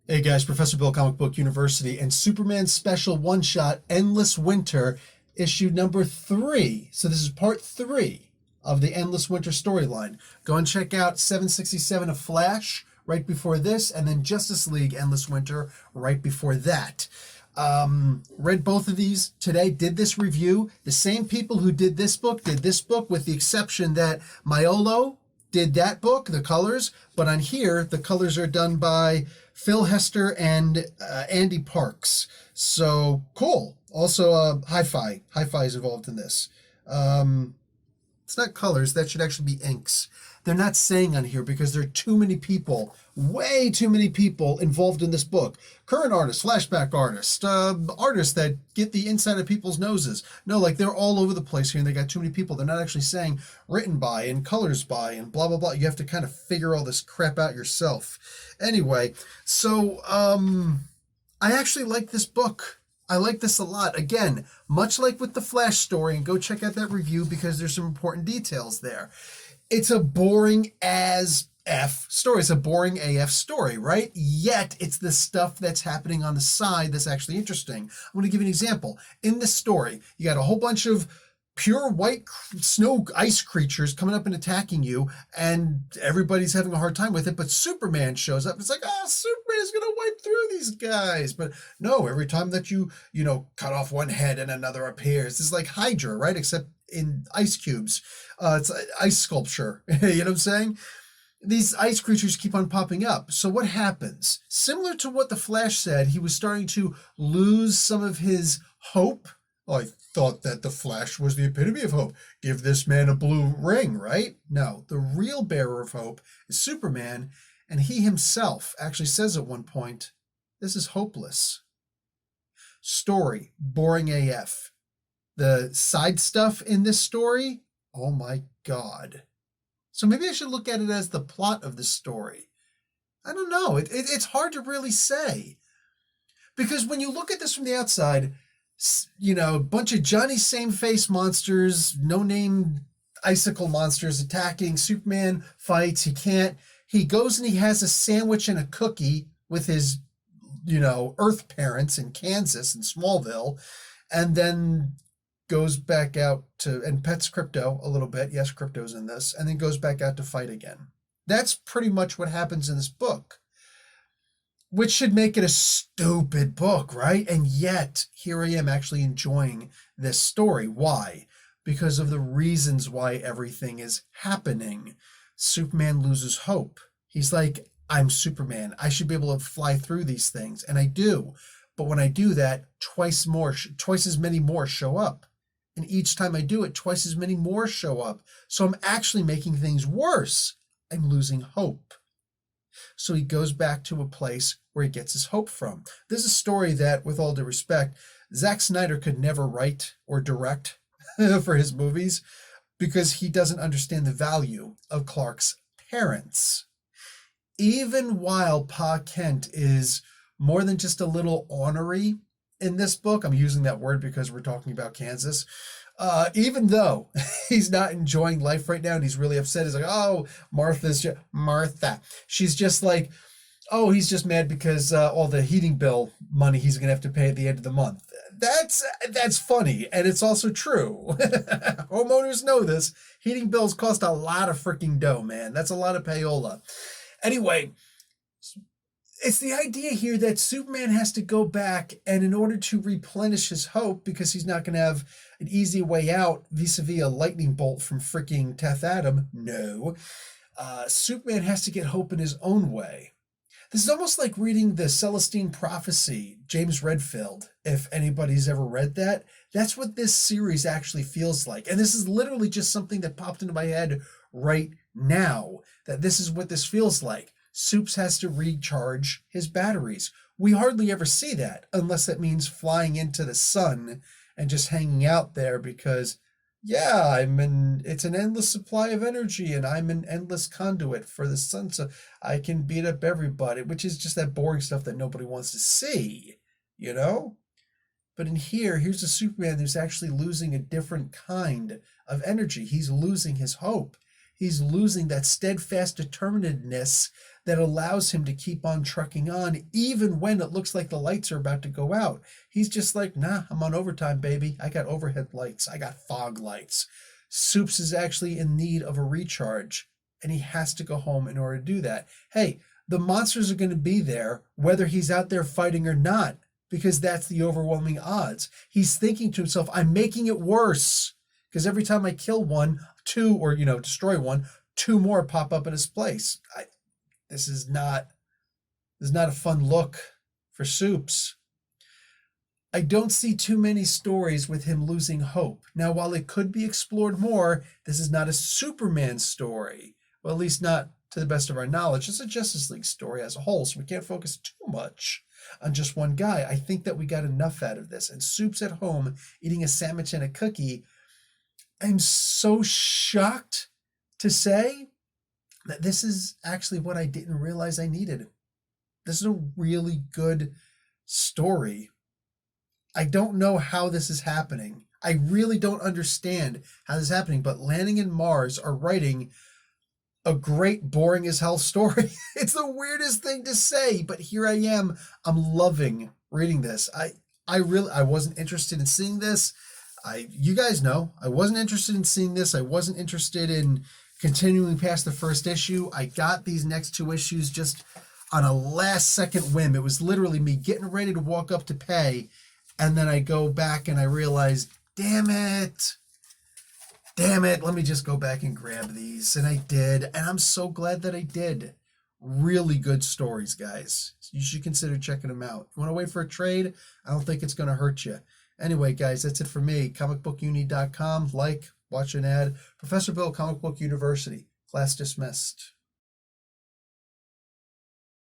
Hey guys, Professor Bill, Comic Book University, and Superman Special One Shot Endless Winter, issue number 3. So, this is part 3 of the Endless Winter storyline. Go and check out 767 of Flash right before this, and then Justice League Endless Winter right before that. Read both of these today, did this review. The same people who did this book, with the exception that Maiolo did that book, the colors, but on here, the colors are done by Phil Hester and Andy Parks. So cool. Also, Hi-Fi. Hi-Fi is involved in this. It's not colors. That should actually be inks. They're not saying on here because there are too many people, way too many people involved in this book. Current artists, flashback artists, artists that get the inside of people's noses. No, like they're all over the place here and they got too many people. They're not actually saying written by and colors by and blah, blah, blah. You have to kind of figure all this crap out yourself. Anyway, so I actually like this book. I like this a lot. Again, much like with the Flash story, and go check out that review because there's some important details there. It's a boring as F story. It's a boring AF story, right? Yet it's the stuff that's happening on the side that's actually interesting. I'm going to give you an example. In this story, you got a whole bunch of pure white snow ice creatures coming up and attacking you, and everybody's having a hard time with it, but Superman shows up. It's like, Superman's going to wipe through these guys. But no, every time that you cut off one head and another appears. It's like Hydra, right? Except in ice cubes. It's ice sculpture. You know what I'm saying? These ice creatures keep on popping up. So what happens? Similar to what the Flash said, he was starting to lose some of his hope. I thought that the Flash was the epitome of hope. Give this man a blue ring, right? No, the real bearer of hope is Superman, and he himself actually says at one point, this is hopeless. Story, boring AF. The side stuff in this story, oh my God. So maybe I should look at it as the plot of the story. I don't know. It's hard to really say. Because when you look at this from the outside, a bunch of Johnny Same-Face monsters, no-name icicle monsters attacking. Superman fights. He goes and he has a sandwich and a cookie with his, Earth parents in Kansas, in Smallville, and then goes back out and pets Crypto a little bit. Yes, Crypto's in this. And then goes back out to fight again. That's pretty much what happens in this book. Which should make it a stupid book, right? And yet, here I am actually enjoying this story. Why? Because of the reasons why everything is happening. Superman loses hope. He's like, I'm Superman. I should be able to fly through these things. And I do. But when I do that, twice as many more show up. And each time I do it, twice as many more show up. So I'm actually making things worse. I'm losing hope. So he goes back to a place where he gets his hope from. This is a story that, with all due respect, Zack Snyder could never write or direct for his movies because he doesn't understand the value of Clark's parents. Even while Pa Kent is more than just a little ornery in this book, I'm using that word because we're talking about Kansas, even though he's not enjoying life right now and he's really upset, he's like, oh, Martha. She's just like, oh, he's just mad because all the heating bill money he's going to have to pay at the end of the month. That's funny, and it's also true. Homeowners know this. Heating bills cost a lot of freaking dough, man. That's a lot of payola. Anyway, it's the idea here that Superman has to go back, and in order to replenish his hope, because he's not going to have an easy way out vis-a-vis a lightning bolt from freaking Teth Adam, no, Superman has to get hope in his own way. This is almost like reading the Celestine Prophecy, James Redfield, if anybody's ever read that. That's what this series actually feels like. And this is literally just something that popped into my head right now, that this is what this feels like. Supes has to recharge his batteries. We hardly ever see that unless that means flying into the sun and just hanging out there because, yeah, it's an endless supply of energy and I'm an endless conduit for the sun so I can beat up everybody, which is just that boring stuff that nobody wants to see, But in here's a Superman who's actually losing a different kind of energy. He's losing his hope. He's losing that steadfast determinedness that allows him to keep on trucking on even when it looks like the lights are about to go out. He's just like, nah, I'm on overtime, baby. I got overhead lights. I got fog lights. Soups is actually in need of a recharge, and he has to go home in order to do that. Hey, the monsters are going to be there whether he's out there fighting or not, because that's the overwhelming odds. He's thinking to himself, I'm making it worse, because every time I kill one, two, or destroy one, two more pop up in his place. This is not a fun look for Soups. I don't see too many stories with him losing hope. Now, while it could be explored more, this is not a Superman story. Well, at least not to the best of our knowledge. It's a Justice League story as a whole, so we can't focus too much on just one guy. I think that we got enough out of this. And Soups at home eating a sandwich and a cookie. I'm so shocked to say that this is actually what I didn't realize I needed. This is a really good story. I don't know how this is happening. I really don't understand how this is happening, but Landing in Mars are writing a great boring as hell story. It's the weirdest thing to say, but here I am. I'm loving reading this. I wasn't interested in seeing this. You guys know, I wasn't interested in seeing this. I wasn't interested in continuing past the first issue. I got these next two issues just on a last second whim. It was literally me getting ready to walk up to pay, and then I go back and I realize, damn it, let me just go back and grab these. And I did, and I'm so glad that I did. Really good stories, guys. You should consider checking them out. You want to wait for a trade? I don't think it's going to hurt you. Anyway, guys, that's it for me. comicbookuni.com. Like, watch an ad. Professor Bill, Comic Book University. Class dismissed.